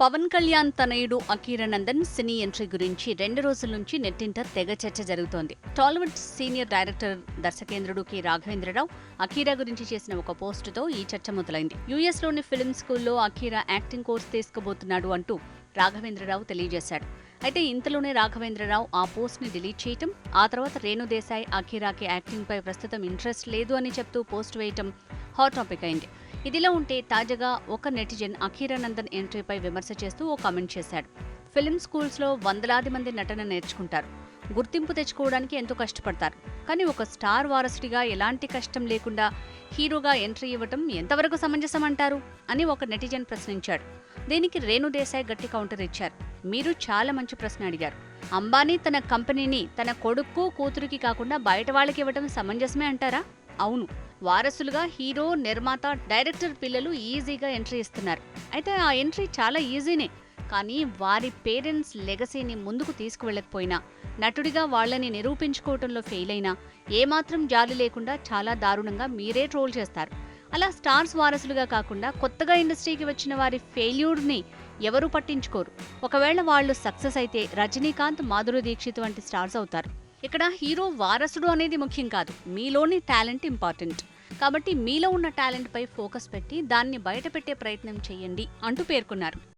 పవన్ కళ్యాణ్ తనయుడు అకీరానందన్ సినీ ఎంట్రీ గురించి 2 రోజుల నుంచి నెట్టింట తెగ చర్చ జరుగుతోంది. టాలీవుడ్ సీనియర్ డైరెక్టర్ దర్శకేంద్రుడు కె రాఘవేంద్రరావు అకీరా గురించి చేసిన ఒక పోస్టుతో ఈ చర్చ మొదలైంది. యుఎస్లోని ఫిల్మ్ స్కూల్లో అకీరా యాక్టింగ్ కోర్స్ తీసుకోబోతున్నాడు అంటూ రాఘవేంద్రరావు తెలియజేశాడు. అయితే ఇంతలోనే రాఘవేంద్రరావు ఆ పోస్ట్ని డిలీట్ చేయటం, ఆ తర్వాత రేణు దేశాయ్ అకీరాకి యాక్టింగ్పై ప్రస్తుతం ఇంట్రెస్ట్ లేదు అని చెప్తూ పోస్ట్ వేయటం హాట్ టాపిక్ అయింది. ఇదిలా ఉంటే తాజాగా ఒక నెటిజన్ అకీరానందన్ ఎంట్రీపై విమర్శ చేస్తూ ఓ కామెంట్ చేశాడు. ఫిల్మ్ స్కూల్స్లో వందలాది మంది నటన నేర్చుకుంటారు, గుర్తింపు తెచ్చుకోవడానికి ఎంతో కష్టపడతారు. కానీ ఒక స్టార్ వారసుడిగా ఎలాంటి కష్టం లేకుండా హీరోగా ఎంట్రీ ఇవ్వటం ఎంతవరకు సమంజసం అంటారు అని ఒక నెటిజన్ ప్రశ్నించాడు. దీనికి రేణు దేశాయ్ గట్టి కౌంటర్ ఇచ్చారు. మీరు చాలా మంచి ప్రశ్న అడిగారు. అంబానీ తన కంపెనీని తన కొడుకు కూతురికి కాకుండా బయట వాళ్ళకి ఇవ్వటం సమంజసమే అంటారా? అవును, వారసులుగా హీరో, నిర్మాత, డైరెక్టర్ పిల్లలు ఈజీగా ఎంట్రీ ఇస్తున్నారు. అయితే ఆ ఎంట్రీ చాలా ఈజీనే. కానీ వారి పేరెంట్స్ లెగసీని ముందుకు తీసుకువెళ్ళకపోయినా, నటుడిగా వాళ్లని నిరూపించుకోవటంలో ఫెయిల్ అయినా ఏమాత్రం జాలి లేకుండా చాలా దారుణంగా మీరే ట్రోల్ చేస్తారు. అలా స్టార్స్ వారసులుగా కాకుండా కొత్తగా ఇండస్ట్రీకి వచ్చిన వారి ఫెయిల్యూర్ని ఎవరూ పట్టించుకోరు. ఒకవేళ వాళ్ళు సక్సెస్ అయితే రజనీకాంత్, మాధురి దీక్షిత్ వంటి స్టార్స్ అవుతారు. ఇక్కడ హీరో వారసుడు అనేది ముఖ్యం కాదు, మీలోని టాలెంట్ ఇంపార్టెంట్. కాబట్టి మీలో ఉన్న టాలెంట్ పై ఫోకస్ పెట్టి దాన్ని బయటపెట్టే ప్రయత్నం చేయండి అంటూ పేర్కొన్నారు.